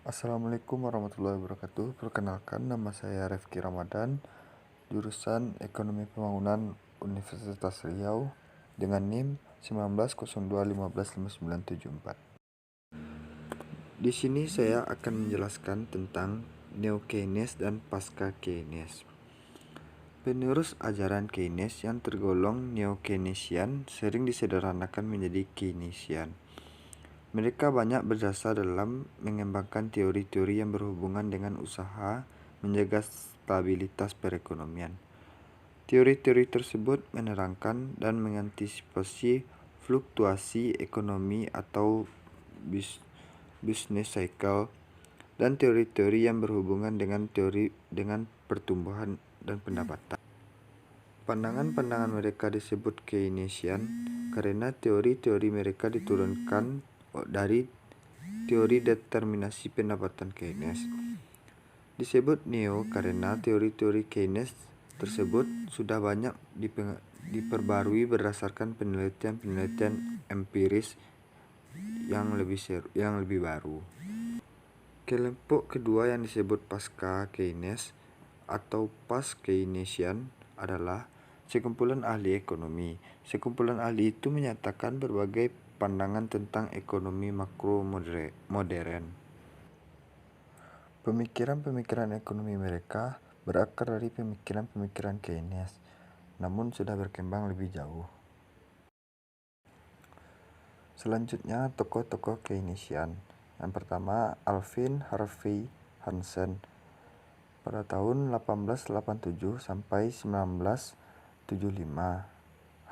Assalamualaikum warahmatullahi wabarakatuh. Perkenalkan, nama saya Refki Ramadan, jurusan Ekonomi Pembangunan Universitas Riau dengan NIM 1902155974. Di sini saya akan menjelaskan tentang Neo-Keynes dan Pasca-Keynes. Penerus ajaran Keynes yang tergolong Neo-Keynesian sering disederhanakan menjadi Keynesian. Mereka banyak berjasa dalam mengembangkan teori-teori yang berhubungan dengan usaha menjaga stabilitas perekonomian. Teori-teori tersebut menerangkan dan mengantisipasi fluktuasi ekonomi atau business cycle dan teori-teori yang berhubungan dengan pertumbuhan dan pendapatan. Pandangan-pandangan mereka disebut Keynesian karena teori-teori mereka diturunkan dari teori determinasi pendapatan Keynes. Disebut neo karena teori-teori Keynes tersebut sudah banyak diperbarui berdasarkan penelitian empiris yang lebih baru. Kelompok kedua yang disebut Pasca Keynes atau Post-Keynesian adalah sekumpulan ahli ekonomi. Sekumpulan ahli itu menyatakan berbagai pandangan tentang ekonomi makro modern. Pemikiran-pemikiran ekonomi mereka berakar dari pemikiran-pemikiran Keynes, namun sudah berkembang lebih jauh. Selanjutnya, tokoh-tokoh Keynesian. Yang pertama, Alvin Harvey Hansen pada tahun 1887 sampai 1975.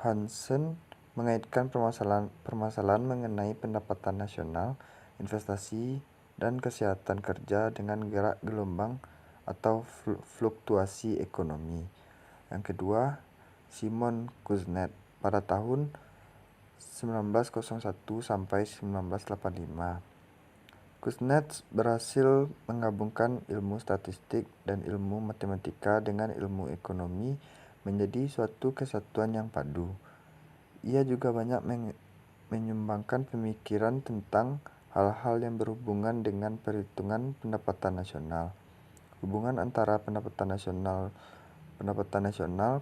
Hansen mengaitkan permasalahan mengenai pendapatan nasional, investasi, dan kesehatan kerja dengan gerak gelombang atau fluktuasi ekonomi. Yang kedua, Simon Kuznets pada tahun 1901 sampai 1985. Kuznets berhasil menggabungkan ilmu statistik dan ilmu matematika dengan ilmu ekonomi menjadi suatu kesatuan yang padu. Ia juga banyak menyumbangkan pemikiran tentang hal-hal yang berhubungan dengan perhitungan pendapatan nasional. Hubungan antara pendapatan nasional,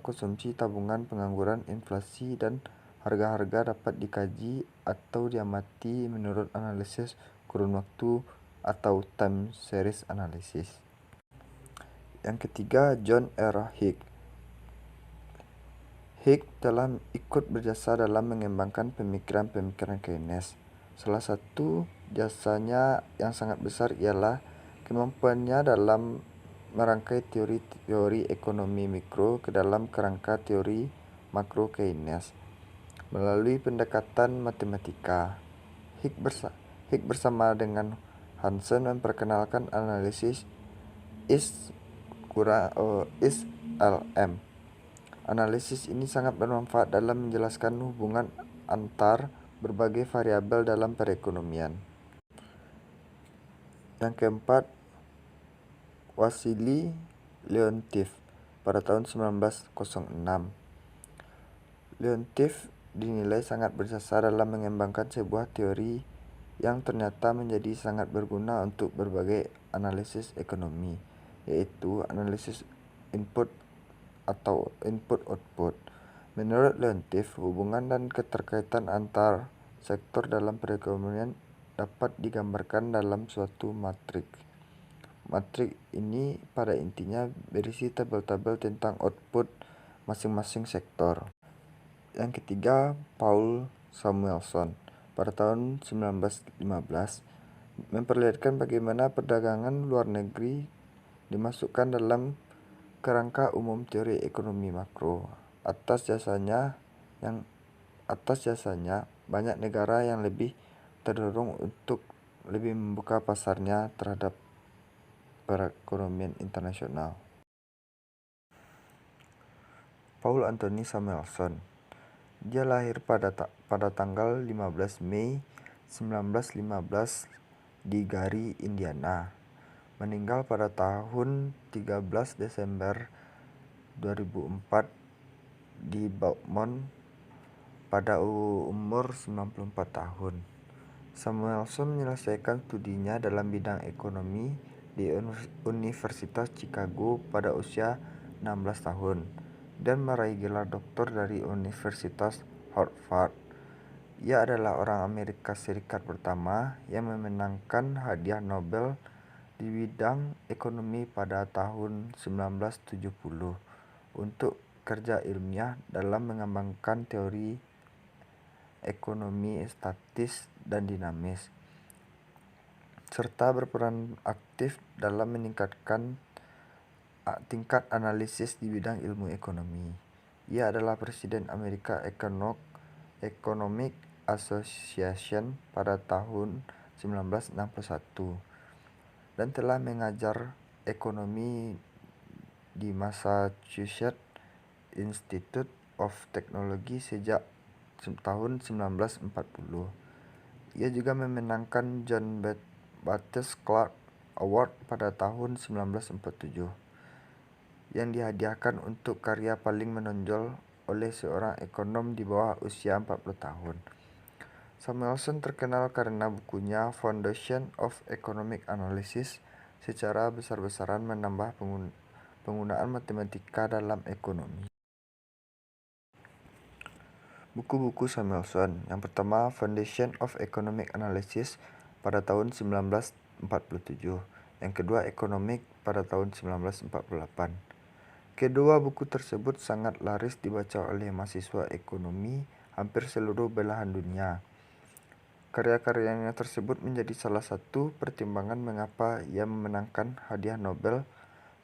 konsumsi, tabungan, pengangguran, inflasi, dan harga-harga dapat dikaji atau diamati menurut analisis kurun waktu atau time series analysis. Yang ketiga, John R. Hick. Hick telah ikut berjasa dalam mengembangkan pemikiran-pemikiran Keynes. Salah satu jasanya yang sangat besar ialah kemampuannya dalam merangkai teori-teori ekonomi mikro ke dalam kerangka teori makro Keynes melalui pendekatan matematika. Hick bersama dengan Hansen memperkenalkan analisis IS-LM. Analisis ini sangat bermanfaat dalam menjelaskan hubungan antar berbagai variabel dalam perekonomian. Yang keempat, Wassily Leontief pada tahun 1906. Leontief dinilai sangat berjasa dalam mengembangkan sebuah teori yang ternyata menjadi sangat berguna untuk berbagai analisis ekonomi, yaitu analisis input atau input-output. Menurut Leontief, hubungan dan keterkaitan antar sektor dalam perekonomian dapat digambarkan dalam suatu matrik. Matrik ini pada intinya berisi tabel-tabel tentang output masing-masing sektor. Yang ketiga, Paul Samuelson pada tahun 1915 memperlihatkan bagaimana perdagangan luar negeri dimasukkan dalam kerangka umum teori ekonomi makro. Atas jasanya banyak negara yang lebih terdorong untuk lebih membuka pasarnya terhadap perekonomian internasional. Paul Anthony Samuelson. Dia lahir pada tanggal 15 Mei 1915 di Gary, Indiana. Meninggal pada tahun 13 Desember 2004 di Beaumont pada umur 94 tahun. Samuelson menyelesaikan studinya dalam bidang ekonomi di Universitas Chicago pada usia 16 tahun dan meraih gelar doktor dari Universitas Harvard. Ia adalah orang Amerika Serikat pertama yang memenangkan hadiah Nobel di bidang ekonomi pada tahun 1970 untuk kerja ilmiah dalam mengembangkan teori ekonomi statis dan dinamis, serta berperan aktif dalam meningkatkan tingkat analisis di bidang ilmu ekonomi. Ia adalah Presiden American Economic Association pada tahun 1961 dan telah mengajar ekonomi di Massachusetts Institute of Technology sejak tahun 1940. Ia juga memenangkan John Bates Clark Award pada tahun 1947 yang dihadiahkan untuk karya paling menonjol oleh seorang ekonom di bawah usia 40 tahun. Samuelson terkenal karena bukunya Foundation of Economic Analysis secara besar-besaran menambah penggunaan matematika dalam ekonomi. Buku-buku Samuelson. Yang pertama, Foundation of Economic Analysis pada tahun 1947. Yang kedua, Economic pada tahun 1948. Kedua buku tersebut sangat laris dibaca oleh mahasiswa ekonomi hampir seluruh belahan dunia. Karya-karyanya tersebut menjadi salah satu pertimbangan mengapa ia memenangkan hadiah Nobel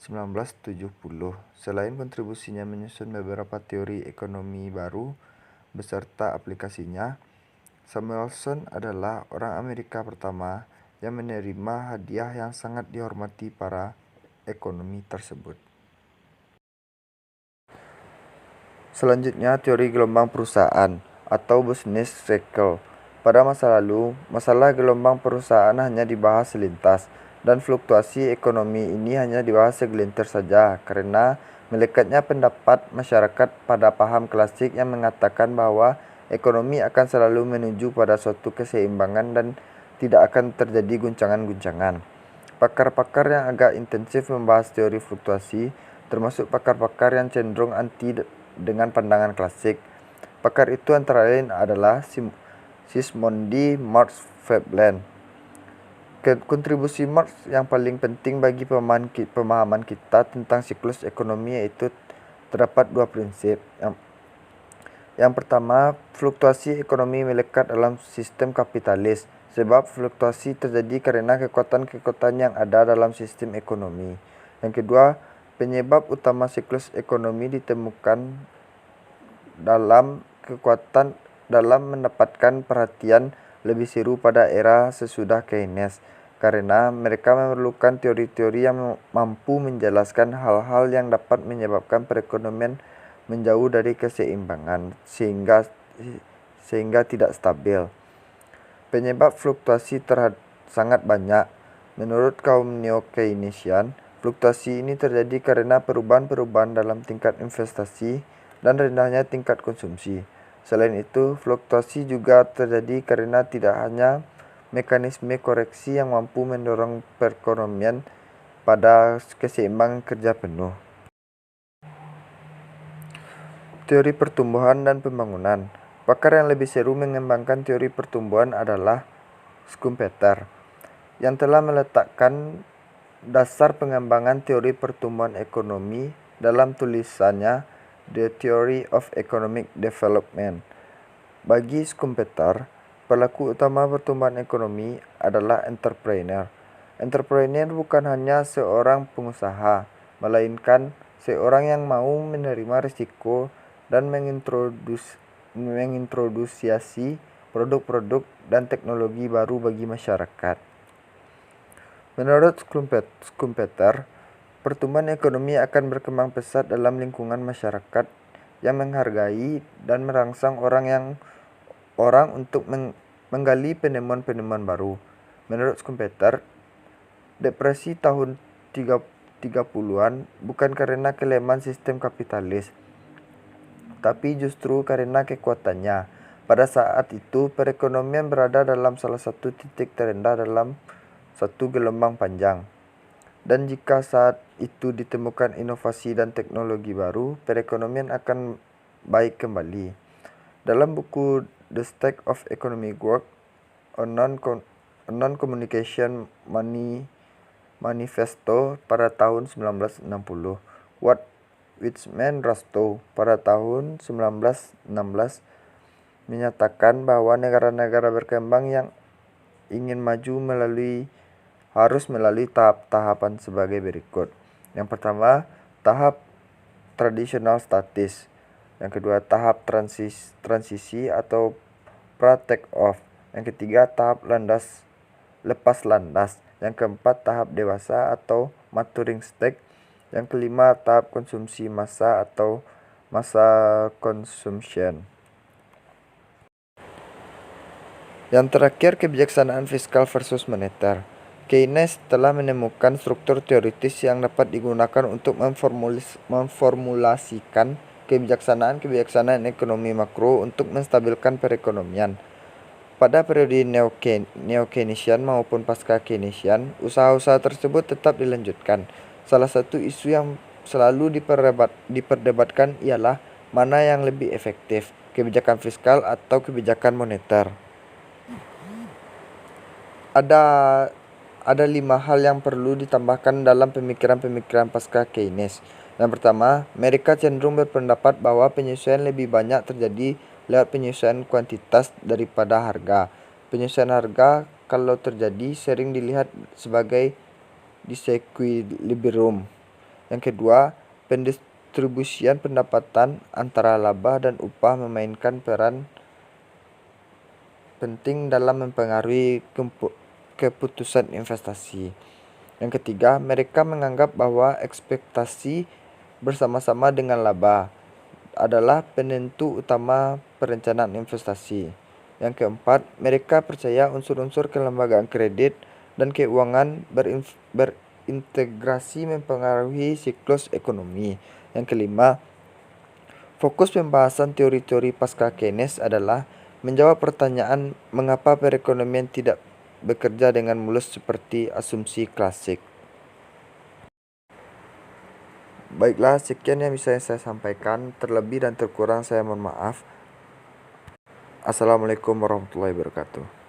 1970. Selain kontribusinya menyusun beberapa teori ekonomi baru beserta aplikasinya, Samuelson adalah orang Amerika pertama yang menerima hadiah yang sangat dihormati para ekonomi tersebut. Selanjutnya, teori gelombang perusahaan atau business cycle. Pada masa lalu, masalah gelombang perusahaan hanya dibahas selintas, dan fluktuasi ekonomi ini hanya dibahas segelintir saja karena melekatnya pendapat masyarakat pada paham klasik yang mengatakan bahwa ekonomi akan selalu menuju pada suatu keseimbangan dan tidak akan terjadi guncangan-guncangan. Pakar-pakar yang agak intensif membahas teori fluktuasi, termasuk pakar-pakar yang cenderung anti dengan pandangan klasik. Pakar itu antara lain adalah Sismondi Marx Veblen. Kontribusi Marx yang paling penting bagi pemahaman kita tentang siklus ekonomi yaitu terdapat dua prinsip. Yang pertama, fluktuasi ekonomi melekat dalam sistem kapitalis, sebab fluktuasi terjadi karena kekuatan-kekuatan yang ada dalam sistem ekonomi. Yang kedua, penyebab utama siklus ekonomi ditemukan dalam kekuatan dalam mendapatkan perhatian lebih seru pada era sesudah Keynes, karena mereka memerlukan teori-teori yang mampu menjelaskan hal-hal yang dapat menyebabkan perekonomian menjauh dari keseimbangan sehingga tidak stabil. Penyebab fluktuasi sangat banyak. Menurut kaum neo-Keynesian, fluktuasi ini terjadi karena perubahan-perubahan dalam tingkat investasi dan rendahnya tingkat konsumsi. Selain itu, fluktuasi juga terjadi karena tidak hanya mekanisme koreksi yang mampu mendorong perekonomian pada keseimbangan kerja penuh. Teori pertumbuhan dan pembangunan. Pakar yang lebih seru mengembangkan teori pertumbuhan adalah Schumpeter, yang telah meletakkan dasar pengembangan teori pertumbuhan ekonomi dalam tulisannya The Theory of Economic Development. Bagi Schumpeter, pelaku utama pertumbuhan ekonomi adalah entrepreneur. Entrepreneur bukan hanya seorang pengusaha, melainkan seorang yang mau menerima risiko dan mengintroduksi produk-produk dan teknologi baru bagi masyarakat. Menurut Schumpeter, pertumbuhan ekonomi akan berkembang pesat dalam lingkungan masyarakat yang menghargai dan merangsang orang untuk menggali penemuan-penemuan baru. Menurut Schumpeter, depresi tahun 30-an bukan karena kelemahan sistem kapitalis, tapi justru karena kekuatannya. Pada saat itu, perekonomian berada dalam salah satu titik terendah dalam satu gelombang panjang. Dan jika saat itu ditemukan inovasi dan teknologi baru, perekonomian akan baik kembali. Dalam buku The State of Economic Work, a Non-Communication Manifesto pada tahun 1960, What Wichmann Rastow pada tahun 1916 menyatakan bahwa negara-negara berkembang yang ingin maju harus melalui tahap-tahapan sebagai berikut. Yang pertama, tahap tradisional statis. Yang kedua, tahap transisi atau pra-take off. Yang ketiga, tahap lepas landas. Yang keempat, tahap dewasa atau maturing stage. Yang kelima, tahap konsumsi massa atau massa consumption. Yang terakhir, kebijaksanaan fiskal versus moneter. Keynes telah menemukan struktur teoritis yang dapat digunakan untuk memformulasikan kebijaksanaan ekonomi makro untuk menstabilkan perekonomian. Pada periode neo-Keynesian maupun pasca-Keynesian, usaha-usaha tersebut tetap dilanjutkan. Salah satu isu yang selalu diperdebatkan ialah mana yang lebih efektif, kebijakan fiskal atau kebijakan moneter. Ada 5 hal yang perlu ditambahkan dalam pemikiran-pemikiran pasca Keynes. Yang pertama, mereka cenderung berpendapat bahwa penyesuaian lebih banyak terjadi lewat penyesuaian kuantitas daripada harga. Penyesuaian harga kalau terjadi sering dilihat sebagai disequilibrium. Yang kedua, pendistribusian pendapatan antara laba dan upah memainkan peran penting dalam mempengaruhi keputusan investasi. Yang ketiga, mereka menganggap bahwa ekspektasi bersama-sama dengan laba adalah penentu utama perencanaan investasi. Yang keempat, mereka percaya unsur-unsur kelembagaan kredit dan keuangan berintegrasi mempengaruhi siklus ekonomi. Yang kelima, fokus pembahasan teori-teori pasca Keynes adalah menjawab pertanyaan mengapa perekonomian tidak bekerja dengan mulus seperti asumsi klasik. Baiklah, sekian yang bisa saya sampaikan. Terlebih dan terkurang saya mohon maaf. Assalamualaikum warahmatullahi wabarakatuh.